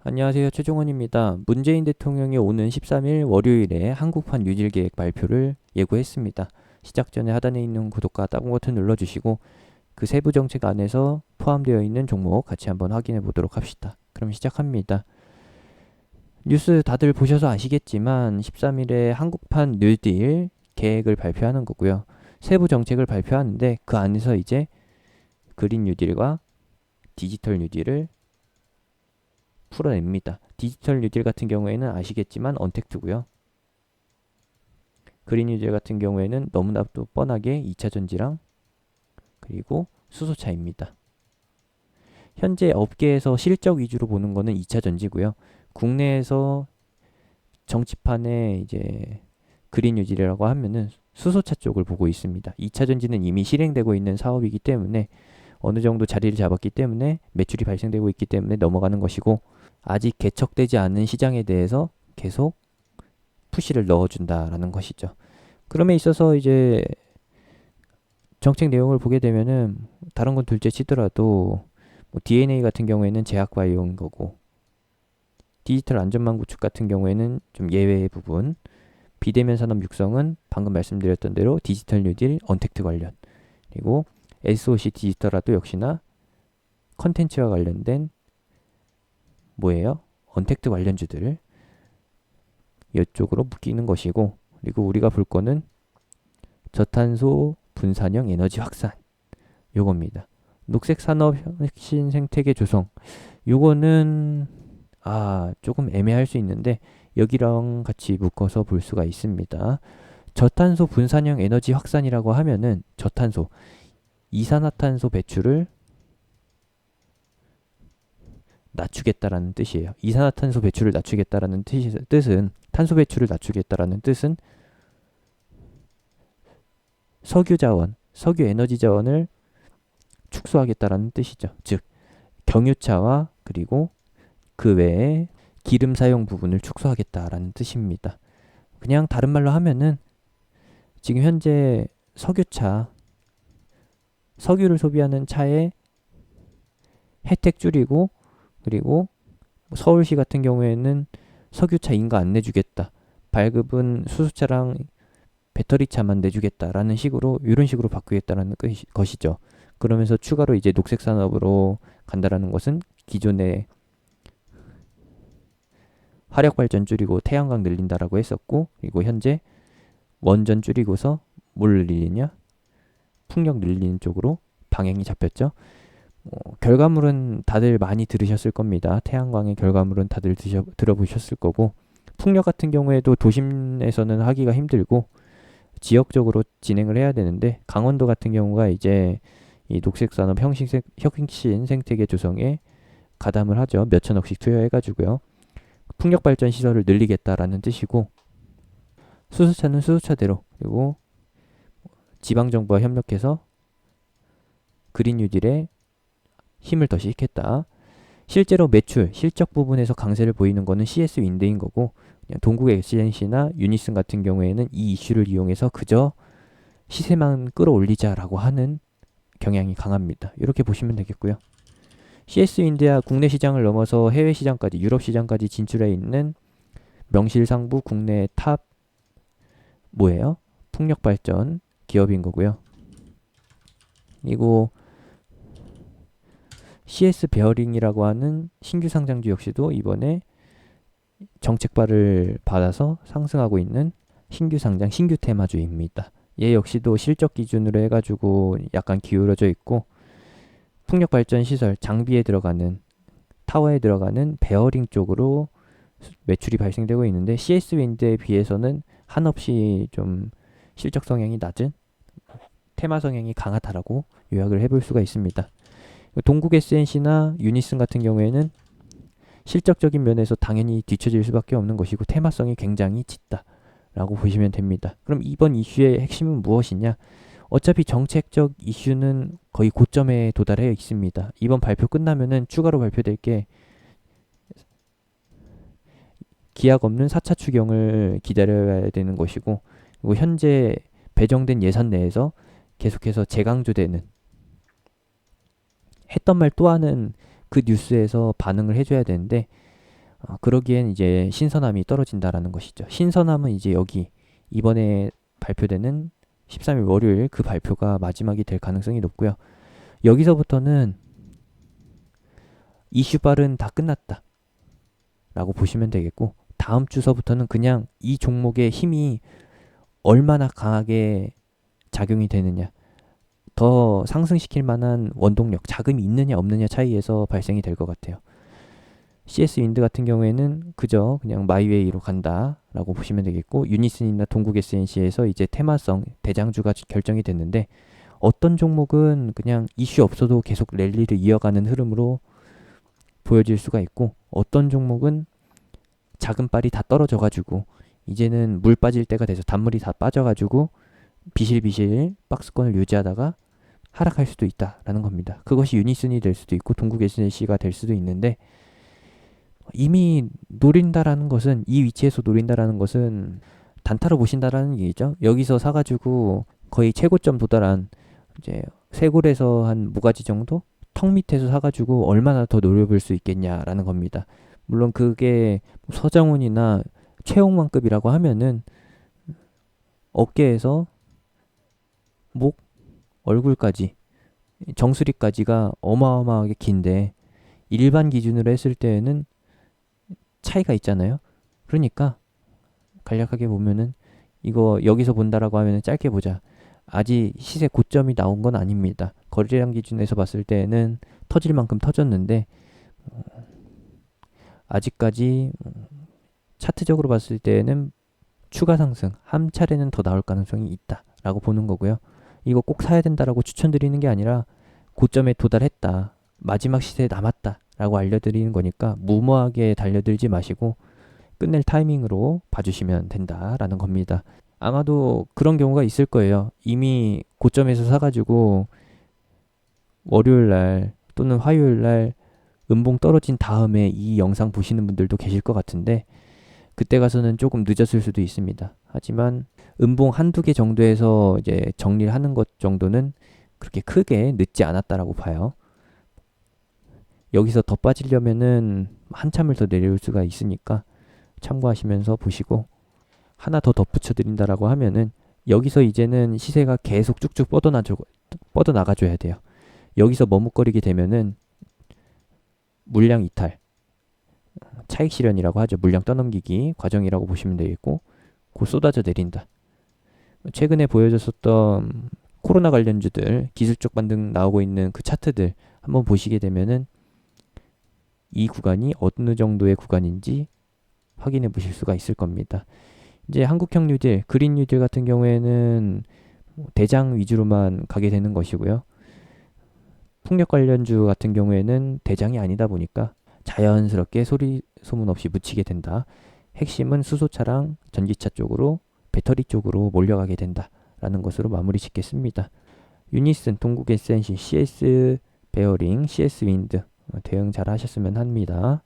안녕하세요. 최종원입니다. 문재인 대통령이 오는 13일 월요일에 한국판 뉴딜 계획 발표를 예고했습니다. 시작 전에 하단에 있는 구독과 따봉 버튼 눌러주시고 그 세부 정책 안에서 포함되어 있는 종목 같이 한번 확인해 보도록 합시다. 그럼 시작합니다. 뉴스 다들 보셔서 아시겠지만 13일에 한국판 뉴딜 계획을 발표하는 거고요. 세부 정책을 발표하는데 그 안에서 이제 그린 뉴딜과 디지털 뉴딜을 풀어냅니다. 디지털 뉴딜 같은 경우에는 아시겠지만 언택트고요. 그린 뉴딜 같은 경우에는 너무나 또 뻔하게 2차 전지랑 그리고 수소차입니다. 현재 업계에서 실적 위주로 보는 거는 2차 전지고요. 국내에서 정치판에 이제 그린 뉴딜이라고 하면은 수소차 쪽을 보고 있습니다. 2차 전지는 이미 실행되고 있는 사업이기 때문에 어느 정도 자리를 잡았기 때문에 매출이 발생되고 있기 때문에 넘어가는 것이고 아직 개척되지 않은 시장에 대해서 계속 푸시를 넣어준다라는 것이죠. 그럼에 있어서 이제 정책 내용을 보게 되면은 다른 건 둘째 치더라도 뭐 DNA 같은 경우에는 제약 바이오인 거고 디지털 안전망 구축 같은 경우에는 좀 예외의 부분 비대면 산업 육성은 방금 말씀드렸던 대로 디지털 뉴딜 언택트 관련 그리고 SOC 디지털화도 역시나 컨텐츠와 관련된 뭐예요? 언택트 관련주들 이쪽으로 묶이는 것이고 그리고 우리가 볼 거는 저탄소 분산형 에너지 확산 요겁니다. 녹색 산업 혁신 생태계 조성 요거는 조금 애매할 수 있는데 여기랑 같이 묶어서 볼 수가 있습니다. 저탄소 분산형 에너지 확산이라고 하면은 저탄소 이산화탄소 배출을 낮추겠다라는 뜻이에요. 이산화탄소 배출을 낮추겠다라는 뜻은 탄소 배출을 낮추겠다라는 뜻은 석유 자원, 석유 에너지 자원을 축소하겠다라는 뜻이죠. 즉 경유차와 그리고 그 외에 기름 사용 부분을 축소하겠다라는 뜻입니다. 그냥 다른 말로 하면은 지금 현재 석유차, 석유를 소비하는 차의 혜택 줄이고 그리고 서울시 같은 경우에는 석유차 인가 안 내주겠다. 발급은 수소차랑 배터리차만 내주겠다라는 식으로 이런 식으로 바꾸겠다라는 것이죠. 그러면서 추가로 이제 녹색 산업으로 간다라는 것은 기존의 화력 발전 줄이고 태양광 늘린다라고 했었고 그리고 현재 원전 줄이고서 뭘 늘리냐? 풍력 늘리는 쪽으로 방향이 잡혔죠. 결과물은 다들 많이 들으셨을 겁니다. 태양광의 결과물은 다들 들어보셨을 거고 풍력 같은 경우에도 도심에서는 하기가 힘들고 지역적으로 진행을 해야 되는데 강원도 같은 경우가 이제 이 녹색산업 혁신 생태계 조성에 가담을 하죠. 몇천억씩 투여해가지고요. 풍력 발전 시설을 늘리겠다라는 뜻이고 수소차는 수소차대로 그리고 지방정부와 협력해서 그린 뉴딜에 힘을 더 싣겠다. 실제로 매출, 실적 부분에서 강세를 보이는 거는 CS 윈드인 거고 동국 SNC나 유니슨 같은 경우에는 이 이슈를 이용해서 그저 시세만 끌어올리자라고 하는 경향이 강합니다. 이렇게 보시면 되겠고요. CS 윈드야 국내 시장을 넘어서 해외 시장까지 유럽 시장까지 진출해 있는 명실상부 국내 탑 뭐예요? 풍력 발전 기업인 거고요. 그리고 CS 베어링이라고 하는 신규 상장주 역시도 이번에 정책발을 받아서 상승하고 있는 신규 상장, 신규 테마주입니다. 얘 역시도 실적 기준으로 해가지고 약간 기울어져 있고 풍력 발전 시설, 장비에 들어가는 타워에 들어가는 베어링 쪽으로 매출이 발생되고 있는데 CS 윈드에 비해서는 한없이 좀 실적 성향이 낮은 테마 성향이 강하다라고 요약을 해볼 수가 있습니다. 동국 SNC나 유니슨 같은 경우에는 실적적인 면에서 당연히 뒤처질 수밖에 없는 것이고 테마성이 굉장히 짙다라고 보시면 됩니다. 그럼 이번 이슈의 핵심은 무엇이냐? 어차피 정책적 이슈는 거의 고점에 도달해 있습니다. 이번 발표 끝나면은 추가로 발표될 게 기약 없는 4차 추경을 기다려야 되는 것이고 그리고 현재 배정된 예산 내에서 계속해서 재강조되는 했던 말 또 하는 그 뉴스에서 반응을 해줘야 되는데 그러기엔 이제 신선함이 떨어진다라는 것이죠. 신선함은 이제 여기 이번에 발표되는 13일 월요일 그 발표가 마지막이 될 가능성이 높고요. 여기서부터는 이슈발은 다 끝났다 라고 보시면 되겠고, 다음 주서부터는 그냥 이 종목의 힘이 얼마나 강하게 작용이 되느냐, 더 상승시킬 만한 원동력, 자금이 있느냐 없느냐 차이에서 발생이 될 것 같아요. CS 윈드 같은 경우에는 그저 그냥 마이웨이로 간다라고 보시면 되겠고, 유니슨이나 동국 SNC에서 이제 테마성 대장주가 결정이 됐는데, 어떤 종목은 그냥 이슈 없어도 계속 랠리를 이어가는 흐름으로 보여질 수가 있고, 어떤 종목은 자금빨이 다 떨어져가지고 이제는 물 빠질 때가 돼서 단물이 다 빠져가지고 비실비실 박스권을 유지하다가 하락할 수도 있다라는 겁니다. 그것이 유니슨이 될 수도 있고 동국 SNC가 될 수도 있는데, 이미 노린다라는 것은, 이 위치에서 노린다라는 것은 단타로 보신다라는 얘기죠. 여기서 사가지고 거의 최고점 도달한 이제 쇄골에서 한 모가지 정도 턱 밑에서 사가지고 얼마나 더 노려볼 수 있겠냐라는 겁니다. 물론 그게 서정훈이나 최홍만급이라고 하면은 어깨에서 목, 얼굴까지, 정수리까지가 어마어마하게 긴데, 일반 기준으로 했을 때에는 차이가 있잖아요. 그러니까 간략하게 보면은 이거 여기서 본다라고 하면은 짧게 보자. 아직 시세 고점이 나온 건 아닙니다. 거래량 기준에서 봤을 때는 터질 만큼 터졌는데, 아직까지 차트적으로 봤을 때는 추가 상승 한 차례는 더 나올 가능성이 있다라고 보는 거고요. 이거 꼭 사야 된다라고 추천드리는 게 아니라 고점에 도달했다, 마지막 시세에 남았다라고 알려드리는 거니까 무모하게 달려들지 마시고 끝낼 타이밍으로 봐주시면 된다라는 겁니다. 아마도 그런 경우가 있을 거예요. 이미 고점에서 사가지고 월요일날 또는 화요일날 음봉 떨어진 다음에 이 영상 보시는 분들도 계실 것 같은데, 그때 가서는 조금 늦었을 수도 있습니다. 하지만 음봉 한두 개 정도에서 이제 정리를 하는 것 정도는 그렇게 크게 늦지 않았다라고 봐요. 여기서 더 빠지려면은 한참을 더 내려올 수가 있으니까 참고하시면서 보시고, 하나 더 덧붙여 드린다라고 하면은 여기서 이제는 시세가 계속 쭉쭉 뻗어나가줘야 돼요. 여기서 머뭇거리게 되면은 물량 이탈, 차익 실현이라고 하죠. 물량 떠넘기기 과정이라고 보시면 되겠고, 곧 쏟아져 내린다. 최근에 보여줬었던 코로나 관련주들 기술적 반등 나오고 있는 그 차트들 한번 보시게 되면은 이 구간이 어느 정도의 구간인지 확인해 보실 수가 있을 겁니다. 이제 한국형 뉴딜, 그린 뉴딜 같은 경우에는 대장 위주로만 가게 되는 것이고요. 풍력 관련주 같은 경우에는 대장이 아니다 보니까 자연스럽게 소리 소문 없이 묻히게 된다. 핵심은 수소차랑 전기차 쪽으로, 배터리 쪽으로 몰려가게 된다라는 것으로 마무리 짓겠습니다. 유니슨, 동국 SNC, CS 베어링, CS 윈드 대응 잘 하셨으면 합니다.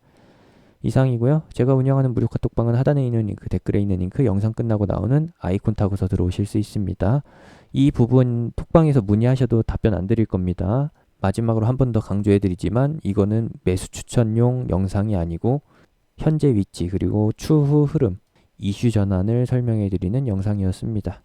이상이고요. 제가 운영하는 무료 카톡방은 하단에 있는 링크, 댓글에 있는 링크, 영상 끝나고 나오는 아이콘 타고서 들어오실 수 있습니다. 이 부분 톡방에서 문의하셔도 답변 안 드릴 겁니다. 마지막으로 한 번 더 강조해드리지만 이거는 매수 추천용 영상이 아니고 현재 위치 그리고 추후 흐름, 이슈 전환을 설명해드리는 영상이었습니다.